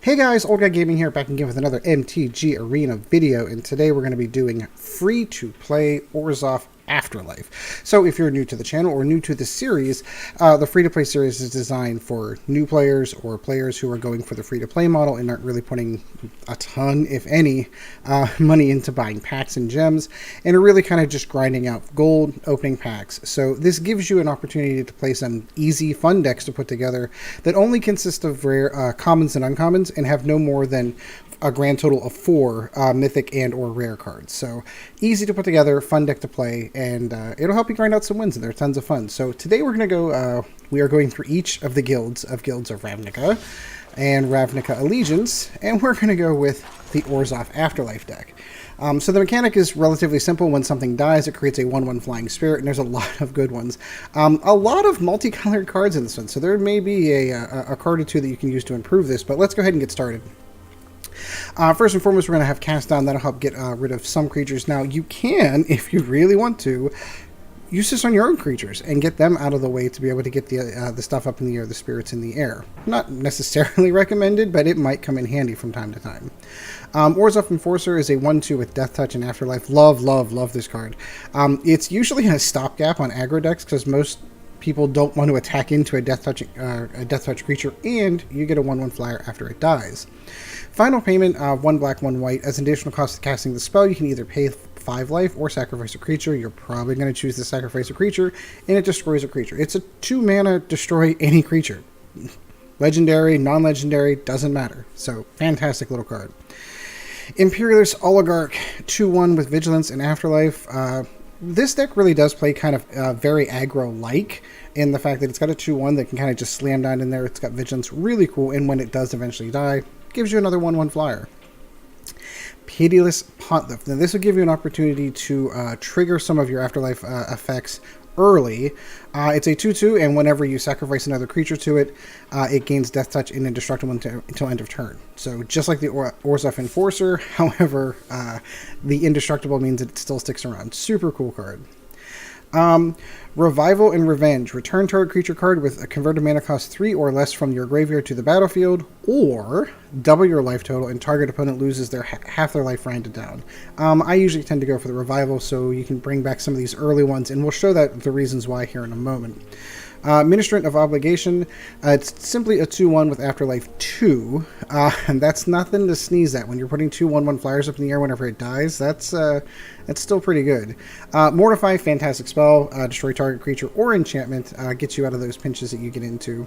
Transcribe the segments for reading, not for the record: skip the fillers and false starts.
Hey guys, Old Guy Gaming here, back again with another MTG Arena video, and today we're going to be doing free-to-play Orzhov Afterlife. So if you're new to the channel or new to the series, the free-to-play series is designed for new players or players who are going for the free-to-play model and aren't really putting a ton, if any, money into buying packs and gems, and are really kind of just grinding out gold, opening packs. So this gives you an opportunity to play some easy, fun decks to put together that only consist of rare commons and uncommons and have no more than a grand total of 4 mythic and or rare cards. So easy to put together, fun deck to play, and it'll help you grind out some wins, and they're tons of fun. So today we're going to go, we are going through each of the guilds of Ravnica and Ravnica Allegiance, and we're going to go with the Orzhov Afterlife deck. So the mechanic is relatively simple. When something dies, it creates a 1/1 flying spirit, and there's a lot of good ones. A lot of multicolored cards in this one, so there may be a card or two that you can use to improve this, but let's go ahead and get started. First and foremost, we're going to have Cast Down. That'll help get rid of some creatures. Now, you can, if you really want to, use this on your own creatures and get them out of the way to be able to get the stuff up in the air, the spirits in the air. Not necessarily recommended, but it might come in handy from time to time. Orzhov Enforcer is a 1/2 with Death Touch and Afterlife. Love, love, love this card. It's usually a stopgap on aggro decks because most people don't want to attack into a Death Touch creature, and you get a 1/1 flyer after it dies. Final payment of 1 black, 1 white. As an additional cost of casting the spell, you can either pay 5 life or sacrifice a creature. You're probably going to choose the sacrifice a creature, and it destroys a creature. It's a 2 mana destroy any creature. Legendary, non-legendary, doesn't matter. So, fantastic little card. Imperious Oligarch, 2/1 with Vigilance and Afterlife. This deck really does play kind of very aggro-like in the fact that it's got a 2/1 that can kind of just slam down in there. It's got Vigilance, really cool, and when it does eventually die, gives you another 1/1 flyer. Pitiless Pontiff. Now this will give you an opportunity to trigger some of your Afterlife effects early. It's a 2/2, and whenever you sacrifice another creature to it, it gains Death Touch and Indestructible until end of turn. So just like the Orzhov Enforcer, however, the Indestructible means it still sticks around. Super cool card. Revival and Revenge. Return target creature card with a converted mana cost 3 or less from your graveyard to the battlefield, or double your life total and target opponent loses their half their life rounded down. I usually tend to go for the Revival, so you can bring back some of these early ones, and we'll show that the reasons why here in a moment. Ministrant of Obligation. It's simply a 2/1 with Afterlife 2, and that's nothing to sneeze at. When you're putting 2 1/1 flyers up in the air whenever it dies, that's still pretty good. Mortify, fantastic spell. Destroy target creature or enchantment. Gets you out of those pinches that you get into.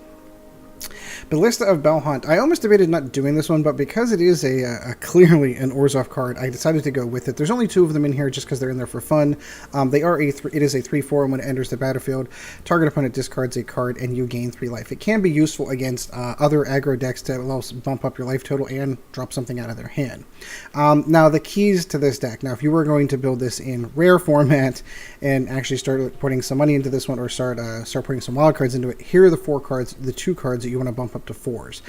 Basilica Bell-Haunt. I almost debated not doing this one, but because it is a clearly an Orzhov card, I decided to go with it. There's only 2 of them in here just because they're in there for fun. It is a 3/4, and when it enters the battlefield, target opponent discards a card and you gain 3 life. It can be useful against other aggro decks to bump up your life total and drop something out of their hand. Now the keys to this deck. Now if you were going to build this in rare format and actually start putting some money into this one, or start putting some wild cards into it, here are the 4 cards, the 2 cards that you want to bump up to 4s.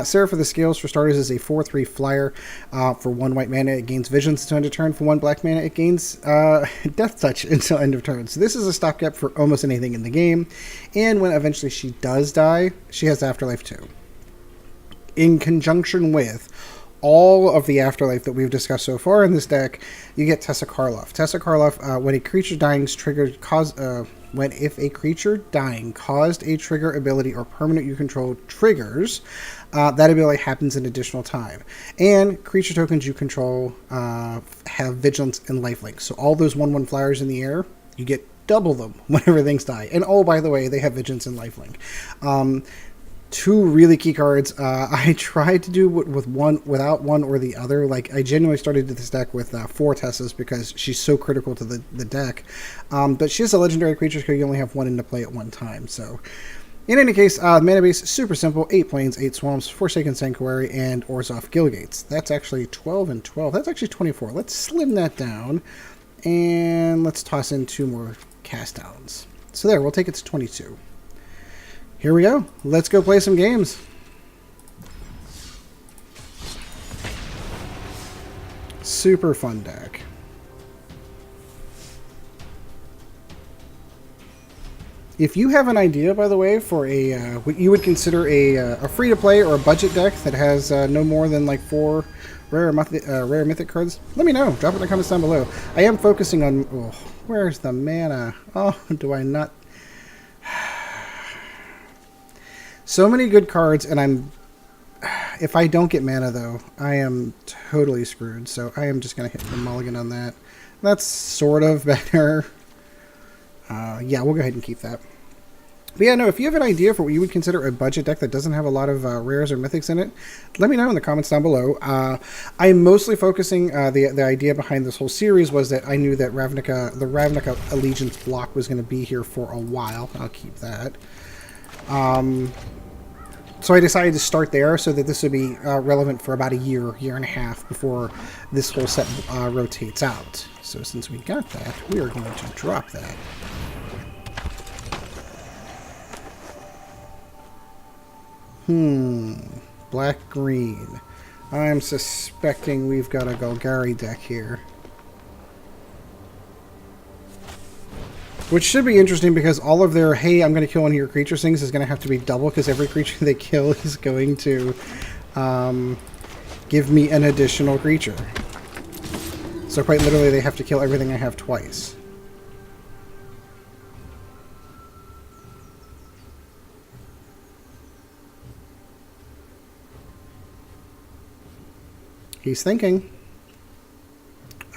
Seraph of the Scales, for starters, is a 4/3 flyer. For 1 white mana, it gains Vigilance until end of turn. For 1 black mana, it gains Death Touch until end of turn. So this is a stopgap for almost anything in the game. And when eventually she does die, she has Afterlife 2. In conjunction with all of the Afterlife that we've discussed so far in this deck, you get Teysa Karlov. Teysa Karlov, when a creature dying if a creature dying caused a trigger ability or permanent you control triggers, that ability happens an additional time. And creature tokens you control have Vigilance and Lifelink. So all those 1/1 flyers in the air, you get double them whenever things die. And oh, by the way, they have Vigilance and Lifelink. 2 really key cards. I tried to do without one or the other. Like, I genuinely started this deck with 4 Tessas because she's so critical to the deck. But she is a legendary creature, so you only have 1 into play at one time. So, in any case, mana base, super simple. 8 plains, 8 swamps, Forsaken Sanctuary, and Orzhov Guildgates. That's actually 12 and 12. That's actually 24. Let's slim that down, and let's toss in 2 more cast downs. So there, we'll take it to 22. Here we go. Let's go play some games. Super fun deck. If you have an idea, by the way, for a what you would consider a free-to-play or a budget deck that has no more than like 4 rare mythic cards, let me know. Drop it in the comments down below. I am focusing on... Oh, where's the mana? Oh, do I not... So many good cards, and I'm... If I don't get mana, though, I am totally screwed. So I am just going to hit the mulligan on that. That's sort of better. Yeah, we'll go ahead and keep that. But yeah, no, if you have an idea for what you would consider a budget deck that doesn't have a lot of rares or mythics in it, let me know in the comments down below. I'm mostly focusing, the idea behind this whole series was that I knew that the Ravnica Allegiance block was going to be here for a while. I'll keep that. So I decided to start there so that this would be relevant for about a year and a half before this whole set rotates out. So since we got that, we are going to drop that. Black-green. I'm suspecting we've got a Golgari deck here. Which should be interesting because all of their, hey, I'm going to kill one of your creatures things is going to have to be double because every creature they kill is going to give me an additional creature. So quite literally they have to kill everything I have twice. He's thinking.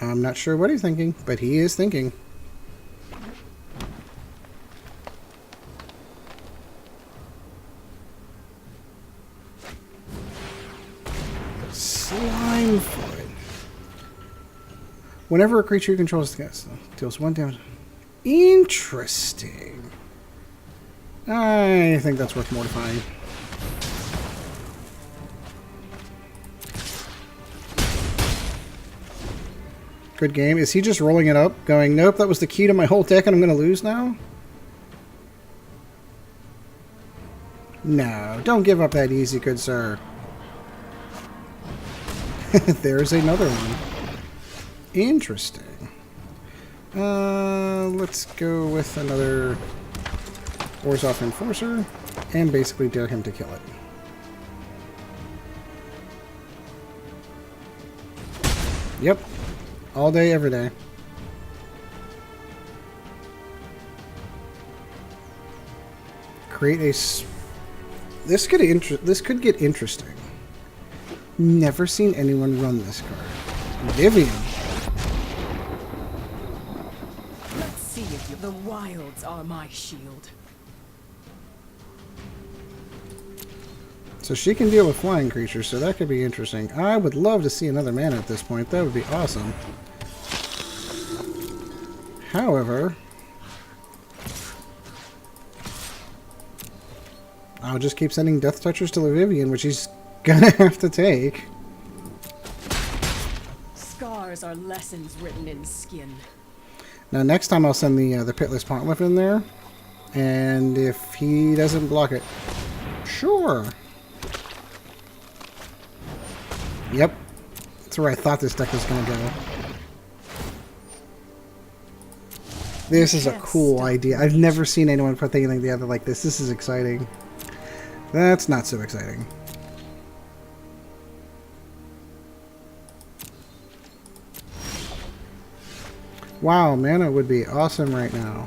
I'm not sure what he's thinking, but he is thinking. Slimefoot. Whenever a creature you control deals 1 damage. Interesting. I think that's worth mortifying. Good game. Is he just rolling it up, going, nope, that was the key to my whole deck and I'm going to lose now? No, don't give up that easy, good sir. There's another one. Interesting. Let's go with another Orzhov Enforcer and basically dare him to kill it. Yep. All day, every day. Create a... This could get interesting. Never seen anyone run this card. Vivian. Let's see if the wilds are my shield. So she can deal with flying creatures, so that could be interesting. I would love to see another mana at this point. That would be awesome. However, I'll just keep sending Death Touchers to Vivian, which he's gonna have to take. Scars are lessons written in skin. Now, next time I'll send the Pitiless Pontiff in there, and if he doesn't block it, sure. Yep, that's where I thought this deck was gonna go. This is a cool idea. I've never seen anyone put anything together like this. This is exciting. That's not so exciting. Wow, mana would be awesome right now.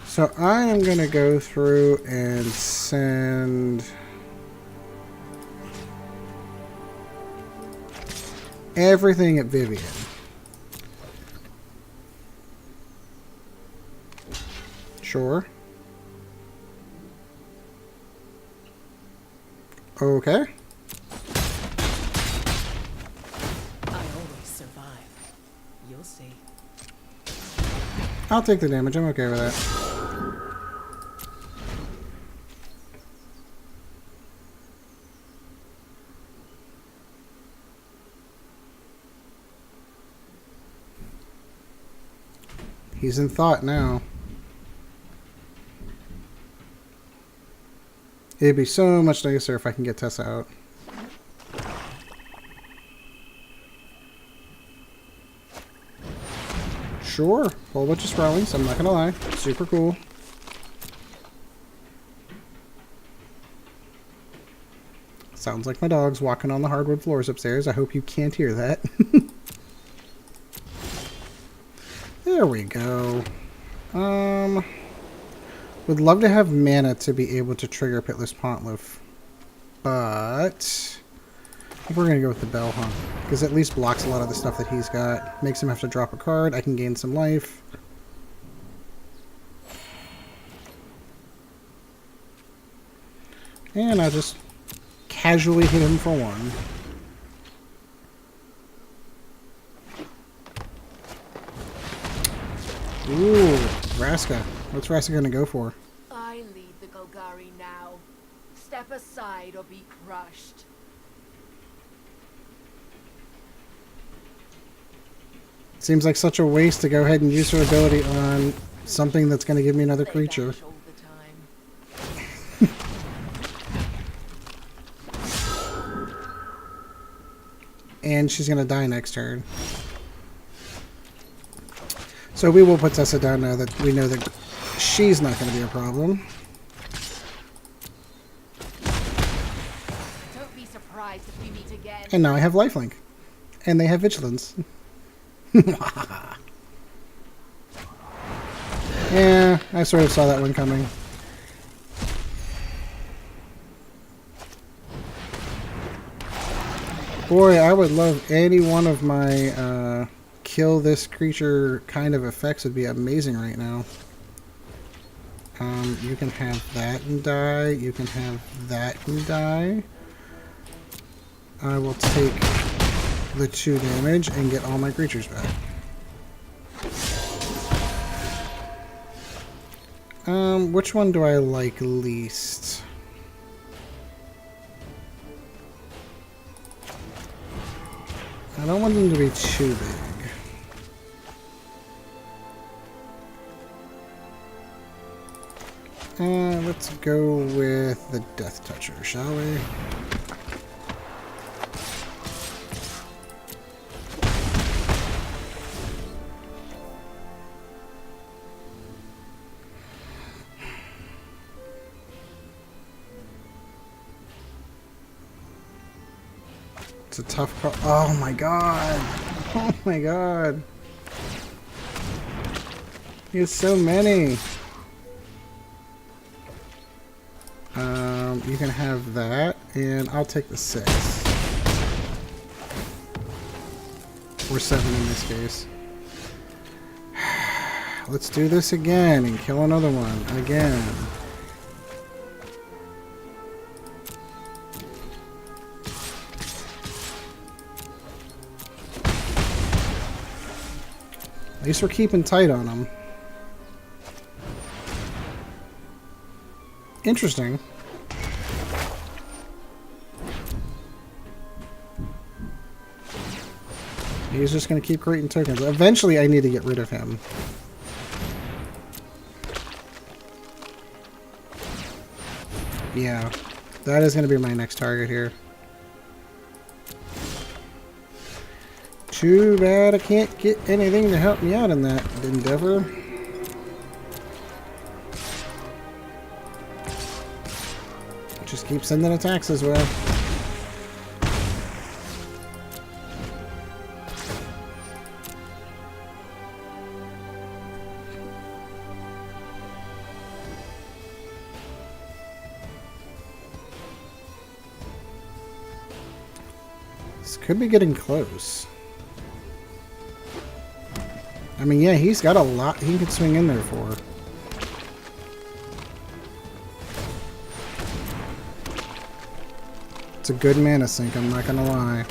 So I am going to go through and send everything at Vivian. Sure. Okay. I always survive. You'll see. I'll take the damage. I'm okay with that. He's in thought now. It'd be so much nicer if I can get Teysa out. Sure. Whole bunch of scrollings, I'm not gonna lie. Super cool. Sounds like my dog's walking on the hardwood floors upstairs. I hope you can't hear that. There we go. Would love to have mana to be able to trigger Pitiless Pontiff, but I think we're gonna go with the Bell-Haunt because at least blocks a lot of the stuff that he's got. Makes him have to drop a card. I can gain some life. And I'll just casually hit him for 1. Ooh, Vraska. What's Vraska gonna go for? I lead the Golgari now. Step aside or be crushed. Seems like such a waste to go ahead and use her ability on something that's gonna give me another creature. All the time. And she's gonna die next turn. So we will put Teysa down now that we know that she's not going to be a problem. Don't be surprised if we meet again. And now I have lifelink. And they have vigilance. Yeah, I sort of saw that one coming. Boy, I would love any one of my kill this creature kind of effects would be amazing right now. You can have that and die. You can have that and die. I will take the 2 damage and get all my creatures back. Which one do I like least? I don't want them to be too big. Let's go with the Death Toucher, shall we? It's a tough call. Oh my god! Oh my god! He has so many! You can have that, and I'll take the 6. Or 7 in this case. Let's do this again and kill another one again. At least we're keeping tight on them. Interesting. He's just going to keep creating tokens. Eventually, I need to get rid of him. Yeah, that is going to be my next target here. Too bad I can't get anything to help me out in that endeavor. Just keep sending attacks as well. This could be getting close. I mean, yeah, he's got a lot he could swing in there for. It's a good mana sink, I'm not gonna lie.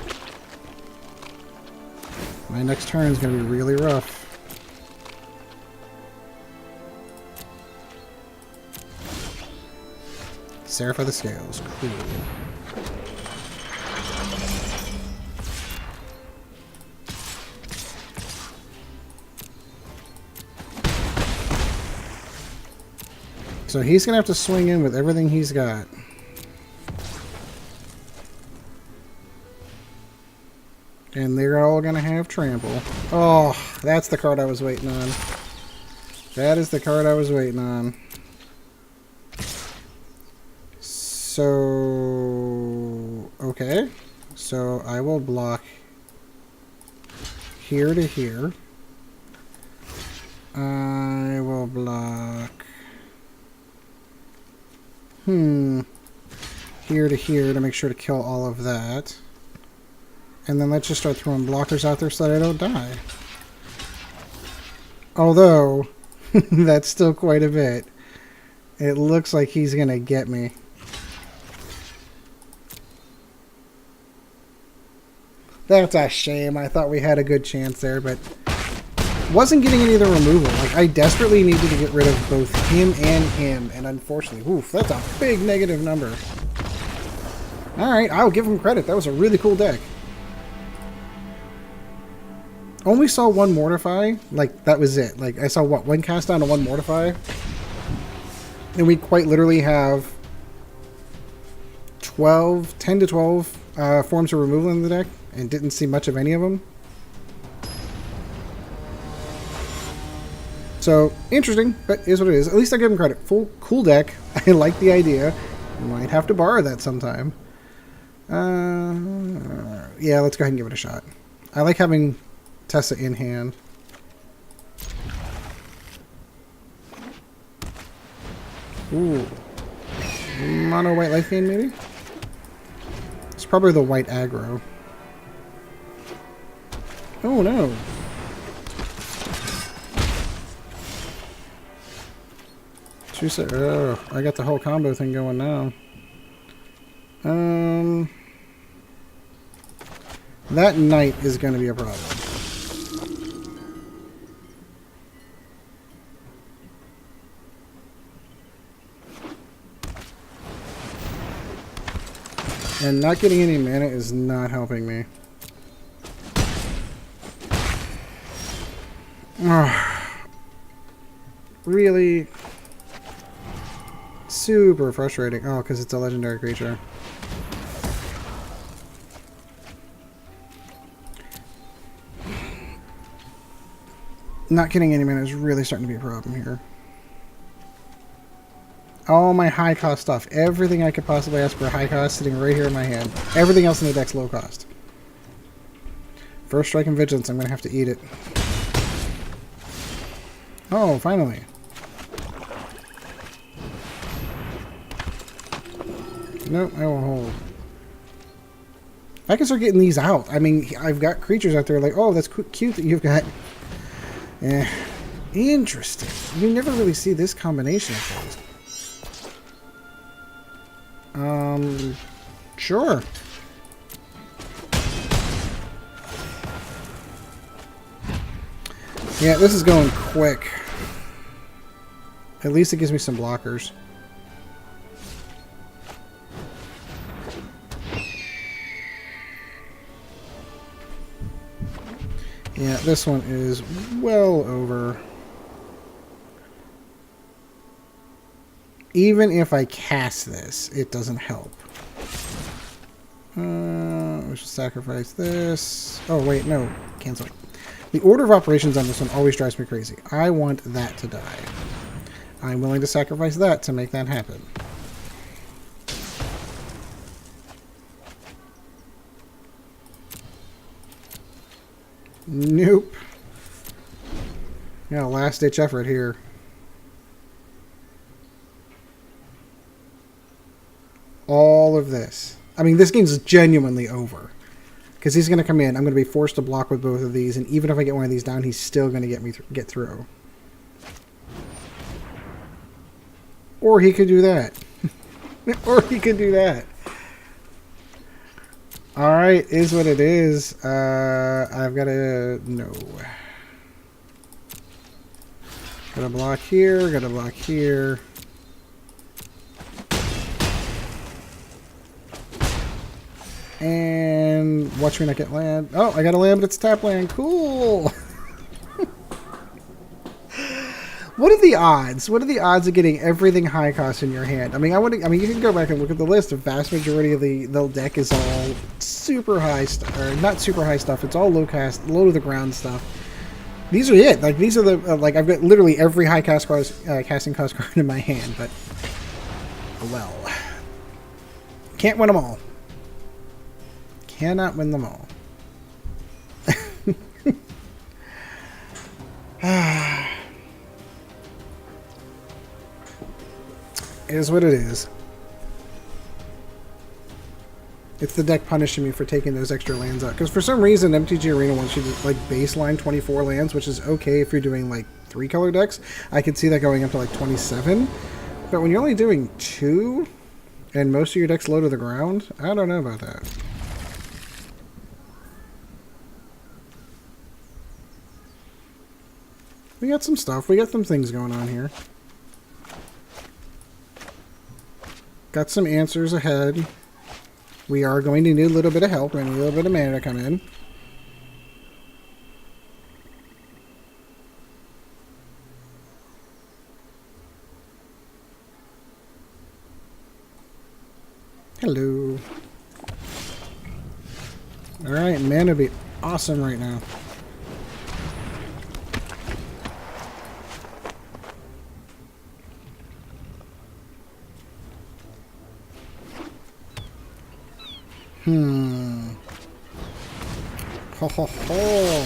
My next turn is gonna be really rough. Seraph of the Scales, cool. So he's going to have to swing in with everything he's got. And they're all going to have trample. Oh, that's the card I was waiting on. That is the card I was waiting on. So, okay. So I will block here to here. I will block here to here to make sure to kill all of that. And then let's just start throwing blockers out there so that I don't die. Although, that's still quite a bit. It looks like he's going to get me. That's a shame. I thought we had a good chance there, but wasn't getting any of the removal. Like, I desperately needed to get rid of both him, and unfortunately, oof, that's a big negative number. Alright, I'll give him credit. That was a really cool deck. Only saw one Mortify. Like, that was it. Like, I saw, what, one cast down and one Mortify? And we quite literally have 10 to 12 forms of removal in the deck, and didn't see much of any of them. So, interesting, but is what it is. At least I give him credit. Cool deck. I like the idea. Might have to borrow that sometime. Yeah, let's go ahead and give it a shot. I like having Teysa in hand. Ooh. Mono white life gain, maybe? It's probably the white aggro. Oh no. Oh, I got the whole combo thing going now. That knight is going to be a problem. And not getting any mana is not helping me. Really? Super frustrating. Oh, because it's a legendary creature. Not getting any mana is really starting to be a problem here. All my high cost stuff. Everything I could possibly ask for a high cost sitting right here in my hand. Everything else in the deck's low cost. First Strike and Vigilance. I'm going to have to eat it. Oh, finally. Nope, I will hold. I can start getting these out. I mean, I've got creatures out there like, oh, that's cute that you've got. Interesting. You never really see this combination of things. Sure. Yeah, this is going quick. At least it gives me some blockers. Yeah, this one is well over. Even if I cast this, it doesn't help. We should sacrifice this. Oh, wait, no. Cancel. The order of operations on this one always drives me crazy. I want that to die. I'm willing to sacrifice that to make that happen. Nope. Yeah, last ditch effort here. All of this. I mean, this game's genuinely over. Because he's going to come in. I'm going to be forced to block with both of these. And even if I get one of these down, he's still going to get me get through. Or he could do that. Or he could do that. Alright, is what it is. I've got to... No. Got to block here. Got to block here. And watch me not get land. Oh, I got a land, but it's tap land. Cool. What are the odds? What are the odds of getting everything high cost in your hand? I mean, you can go back and look at the list. The vast majority of the deck is all super high, or not super high stuff. It's all low to the ground stuff. These are it. Like these are the like I've got literally every high casting cost card in my hand, but well, can't win them all. Cannot win them all. It is what it is. It's the deck punishing me for taking those extra lands out. Because for some reason, MTG Arena wants you to like baseline 24 lands, which is okay if you're doing like 3-color decks. I could see that going up to like 27. But when you're only doing 2, and most of your decks low to the ground, I don't know about that. We got some stuff. We got some things going on here. Got some answers ahead. We are going to need a little bit of help. We're going to need a little bit of mana to come in. Hello. Alright, mana would be awesome right now. Ho ho ho.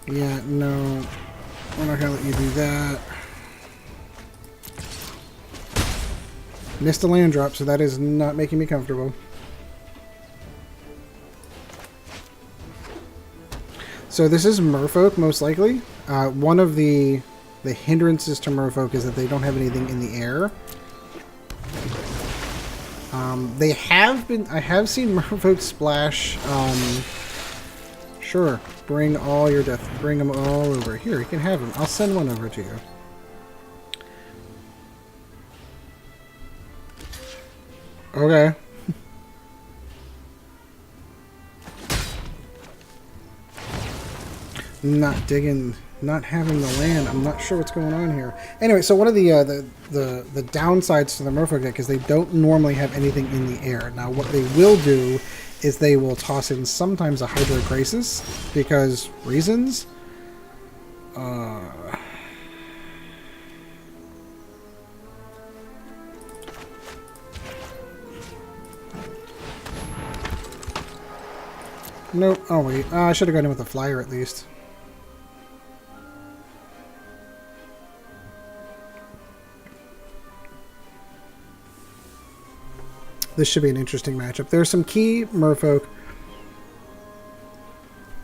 Yeah, no. We're not gonna let you do that. Missed a land drop, so that is not making me comfortable. So this is Merfolk, most likely. One of the hindrances to Merfolk is that they don't have anything in the air. They have been... I have seen Merfolk splash... sure, bring all your death... Bring them all over. Here, you can have them. I'll send one over to you. Okay. Not digging... Not having the land. I'm not sure what's going on here. Anyway, so one of the downsides to the Merfolk deck is they don't normally have anything in the air. Now, what they will do is they will toss in sometimes a Hydro Crisis because reasons. Nope. Oh wait, I should have gone in with a flyer at least. This should be an interesting matchup. There's some key Merfolk.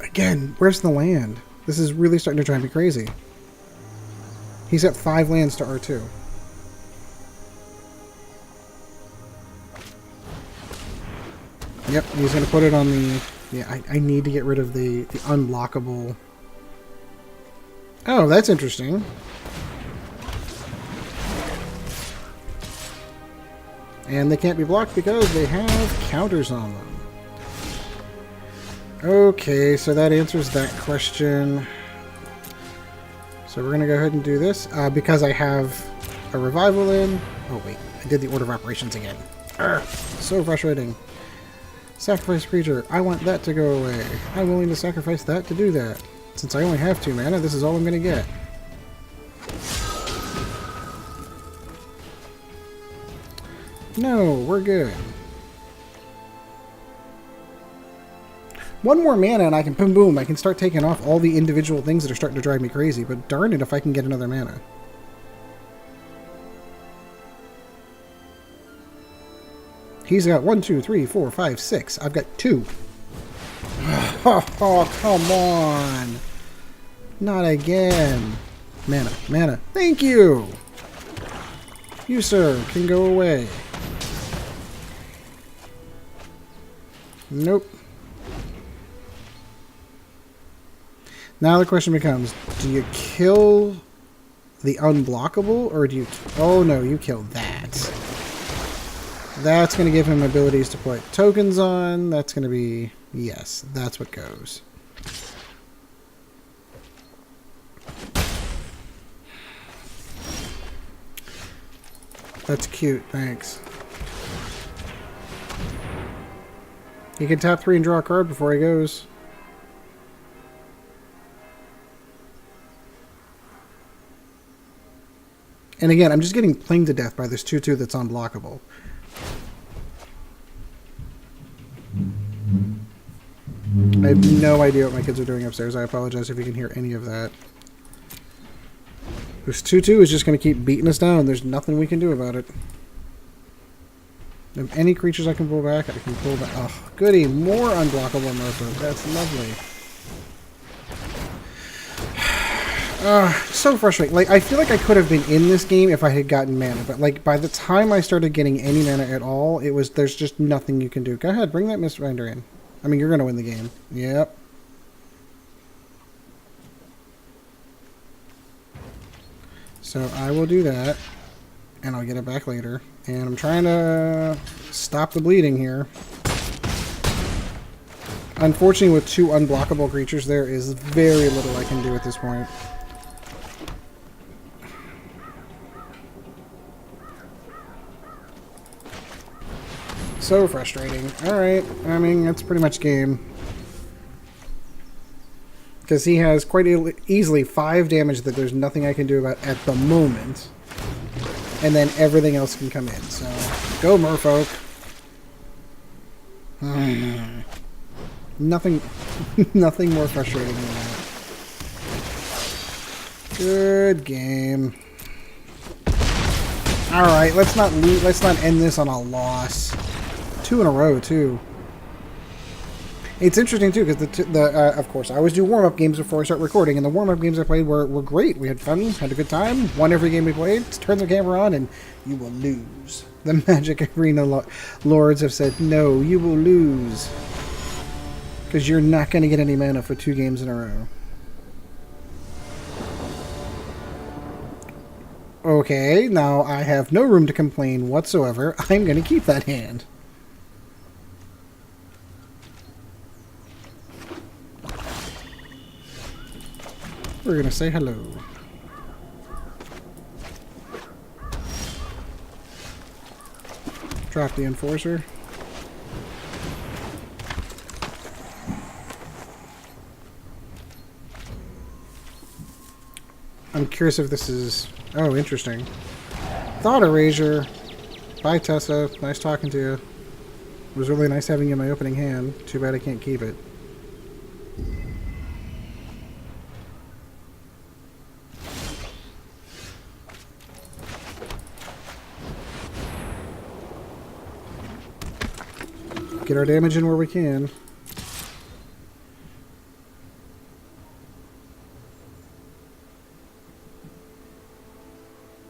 Again, where's the land? This is really starting to drive me crazy. He's got 5 lands to R2. Yep, he's going to put it on the... Yeah, I need to get rid of the unblockable... Oh, that's interesting. And they can't be blocked because they have counters on them. Okay, so that answers that question. So we're going to go ahead and do this. Because I have a revival in... Oh wait, I did the order of operations again. Urgh, so frustrating. Sacrifice creature. I want that to go away. I'm willing to sacrifice that to do that. Since I only have 2 mana, this is all I'm going to get. No, we're good. 1 more mana and I can boom boom. I can start taking off all the individual things that are starting to drive me crazy, but darn it if I can get another mana. He's got 1, 2, 3, 4, 5, 6. I've got 2. Oh, come on. Not again. Mana, mana. Thank you. You, sir, can go away. Nope. Now the question becomes, do you kill the unblockable, or do you... Oh no, you kill that. That's going to give him abilities to put tokens on. That's going to be... Yes, that's what goes. That's cute, thanks. He can tap 3 and draw a card before he goes. And again, I'm just getting plinged to death by this 2/2 that's unblockable. I have no idea what my kids are doing upstairs. I apologize if you can hear any of that. This 2/2 is just going to keep beating us down. There's nothing we can do about it. If any creatures I can pull back, I can pull back. Oh, goody. More unblockable Merfolk. That's lovely. So frustrating. Like, I feel like I could have been in this game if I had gotten mana, but like by the time I started getting any mana at all, there's just nothing you can do. Go ahead, bring that Mistbinder in. I mean, you're going to win the game. Yep. So I will do that, and I'll get it back later. And I'm trying to stop the bleeding here. Unfortunately, with 2 unblockable creatures, there is very little I can do at this point. So frustrating. Alright, I mean, that's pretty much game. Because he has quite easily 5 damage that there's nothing I can do about at the moment. And then everything else can come in. So, go Merfolk. Nothing more frustrating than that. Good game. Alright, let's not end this on a loss. 2 in a row, too. It's interesting, too, because of course, I always do warm-up games before I start recording, and the warm-up games I played were great. We had fun, had a good time, won every game we played, turn the camera on, and you will lose. The Magic Arena Lords have said, no, you will lose. Because you're not going to get any mana for 2 games in a row. Okay, now I have no room to complain whatsoever. I'm going to keep that hand. We're going to say hello. Drop the Enforcer. I'm curious if this is... Oh, interesting. Thought Erasure. Bye, Tessa. Nice talking to you. It was really nice having you in my opening hand. Too bad I can't keep it. Get our damage in where we can.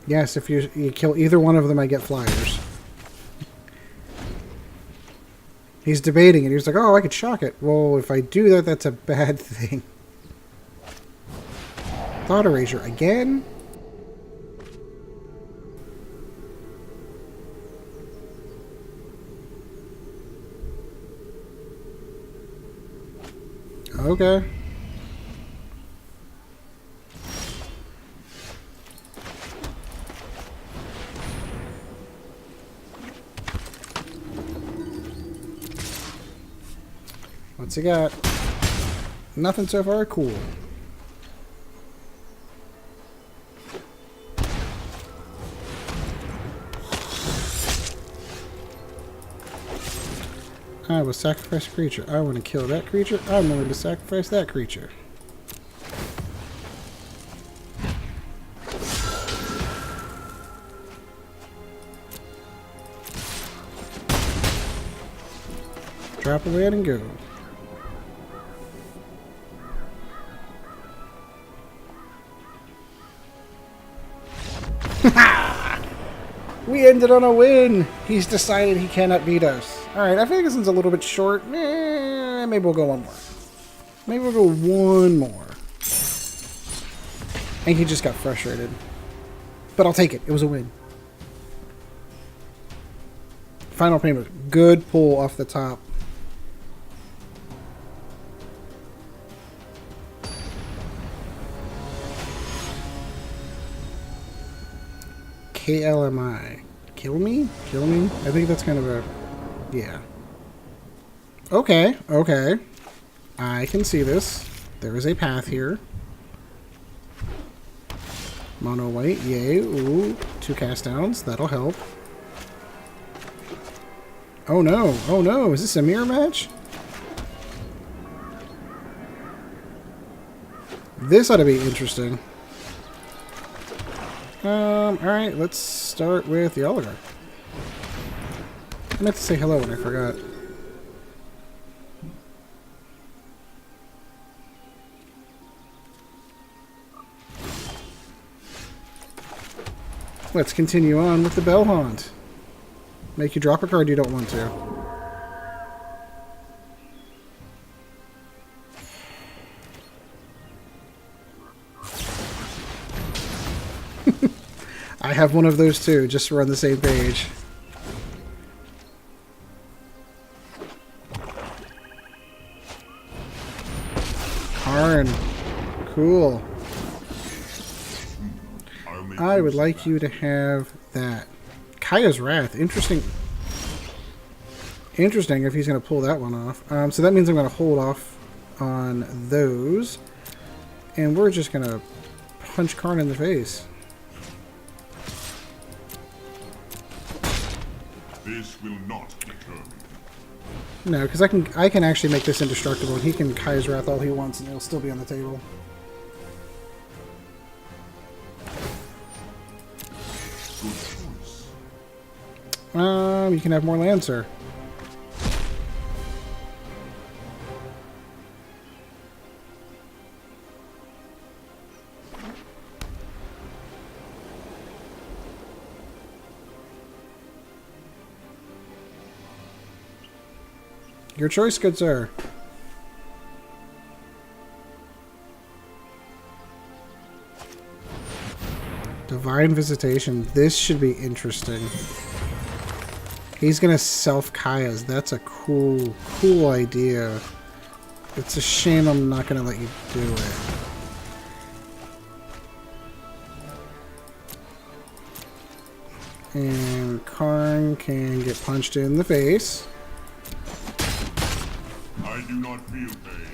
Yes, if you kill either one of them, I get flyers. He's debating it. He's like, oh, I could shock it. Well, if I do that, that's a bad thing. Thought Erasure again? Okay. What's he got? Nothing so far. Cool. I will sacrifice a creature. I want to kill that creature. I'm willing to sacrifice that creature. Drop a land and go. We ended on a win! He's decided he cannot beat us. Alright, I think this one's a little bit short. Maybe we'll go one more. Maybe we'll go one more. I think he just got frustrated. But I'll take it. It was a win. Final payment. Good pull off the top. KLMI. Kill me? Kill me? I think that's kind of a... Yeah. Okay, okay. I can see this. There is a path here. Mono white, yay. Ooh, 2 cast downs. That'll help. Oh no, oh no. Is this a mirror match? This ought to be interesting. Alright, let's start with the Oligarch. I meant to say hello and I forgot. Let's continue on with the Bell-Haunt. Make you drop a card you don't want to. I have one of those too, just so we're on the same page. Karn. Cool. I would like you to have that. Kaya's Wrath. Interesting. Interesting if he's going to pull that one off. So that means I'm going to hold off on those. And we're just going to punch Karn in the face. This will not deter me. No, because I can actually make this indestructible. And he can Kaya's Wrath all he wants and it'll still be on the table. You can have more land, sir. Your choice, good sir. Divine Visitation. This should be interesting. He's gonna self-Kaya's. That's a cool, cool idea. It's a shame I'm not gonna let you do it. And Karn can get punched in the face. I do not feel pain.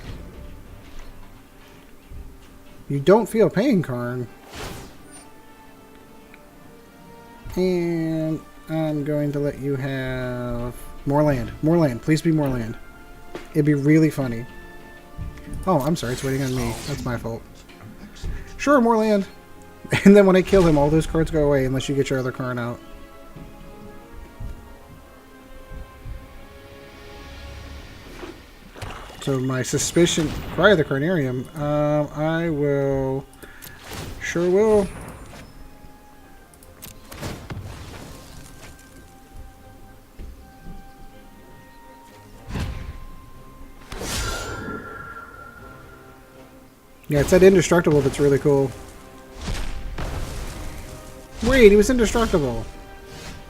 You don't feel pain, Karn. And I'm going to let you have more land. More land. Please be more land. It'd be really funny. Oh, I'm sorry. It's waiting on me. That's my fault. Sure, more land. And then when I kill him, all those cards go away unless you get your other Karn out. So my suspicion... Cry of the Carnarium. I will... Sure will. Yeah, it's that indestructible that's really cool. Wait, he was indestructible.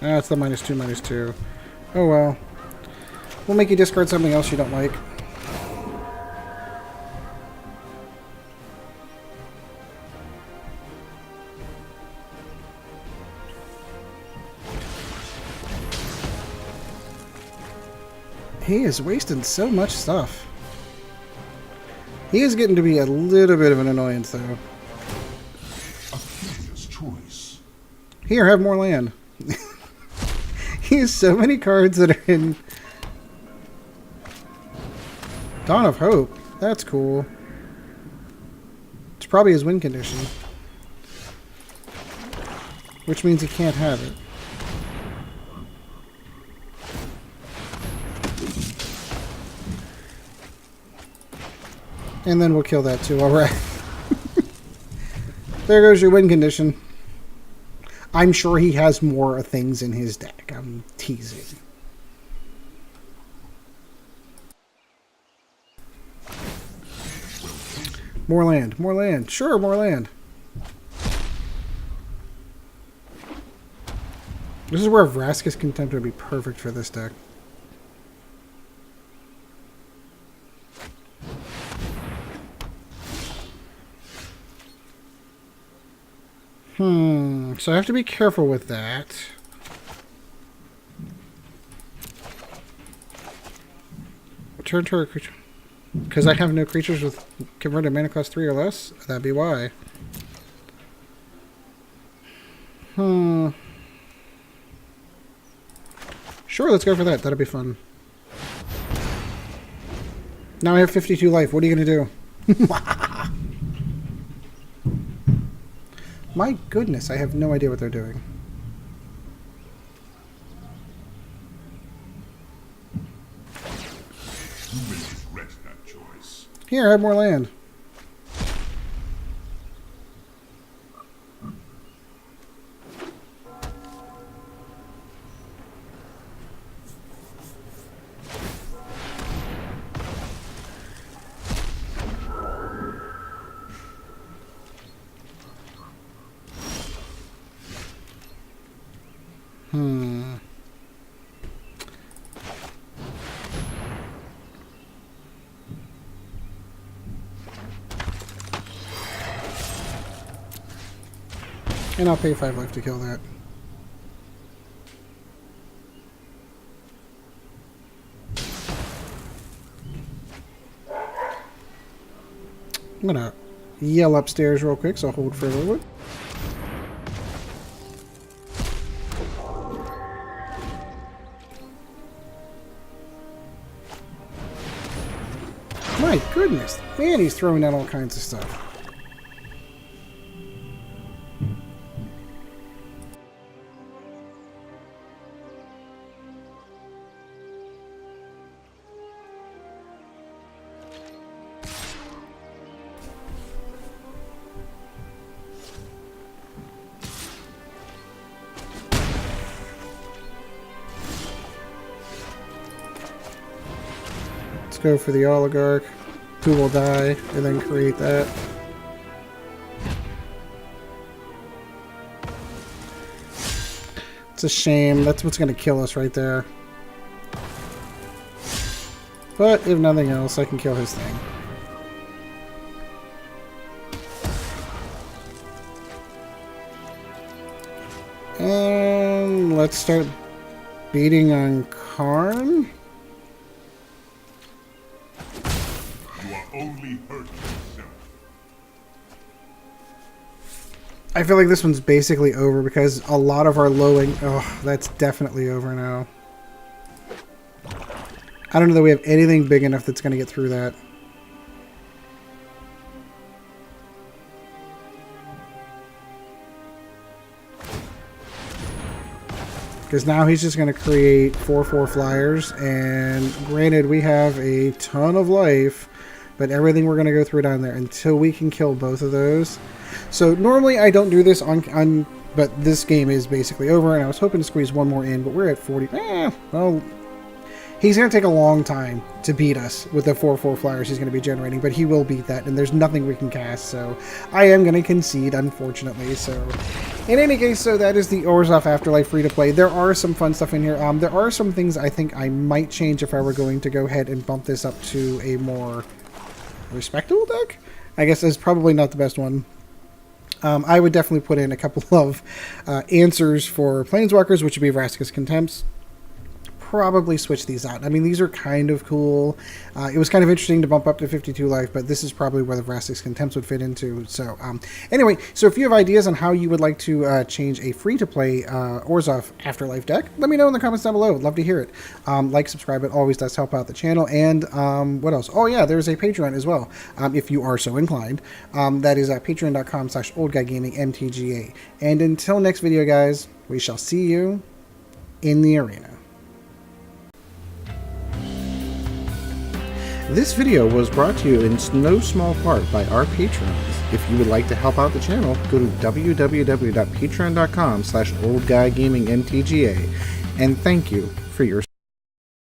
Ah, it's the -2/-2. Oh well. We'll make you discard something else you don't like. He is wasting so much stuff. He is getting to be a little bit of an annoyance, though. A curious choice. Here, have more land. He has so many cards that are in Dawn of Hope. That's cool. It's probably his win condition. Which means he can't have it. And then we'll kill that too, alright. There goes your win condition. I'm sure he has more things in his deck. I'm teasing. More land, more land. Sure, more land. This is where Vraska's Contempt would be perfect for this deck. So I have to be careful with that. Turn to a creature. Because I have no creatures with converted mana cost 3 or less? That'd be why. Sure, let's go for that. That'll be fun. Now I have 52 life. What are you going to do? My goodness, I have no idea what they're doing. You may regret that choice. Here, I have more land. And I'll pay 5 life to kill that. I'm gonna yell upstairs real quick, so I'll hold for a little bit. My goodness, man, he's throwing out all kinds of stuff. Go for the Oligarch, who will die, and then create that. It's a shame. That's what's going to kill us right there. But if nothing else, I can kill his thing. And let's start beating on Karn. Only hurt yourself. I feel like this one's basically over because a lot of our lowing... Oh, that's definitely over now. I don't know that we have anything big enough that's going to get through that. Because now he's just going to create 4/4 flyers, and granted we have a ton of life, but everything we're going to go through down there until we can kill both of those. So normally I don't do this on but this game is basically over, and I was hoping to squeeze one more in, but we're at 40. Well, he's going to take a long time to beat us with the 4/4 flyers he's going to be generating, but he will beat that, and there's nothing we can cast, so I am going to concede, unfortunately. So in any case, so that is the Orzhov Afterlife free-to-play. There are some fun stuff in here. There are some things I think I might change if I were going to go ahead and bump this up to a more respectable deck. I guess is probably not the best one. I would definitely put in a couple of answers for Planeswalkers, which would be Vraska's Contempts. Probably switch these out. I mean, these are kind of cool. It was kind of interesting to bump up to 52 life, but this is probably where the Vraska's Contempts would fit into. So anyway, so if you have ideas on how you would like to change a free-to-play Orzhov Afterlife deck, let me know in the comments down below. I'd love to hear it. Like, subscribe. It always does help out the channel. And what else? Oh yeah, there's a Patreon as well, if you are so inclined. That is patreon.com/oldguygamingmtga. And until next video, guys, we shall see you in the arena. This video was brought to you in no small part by our patrons. If you would like to help out the channel, go to www.patreon.com/oldguygamingmtga, and thank you for your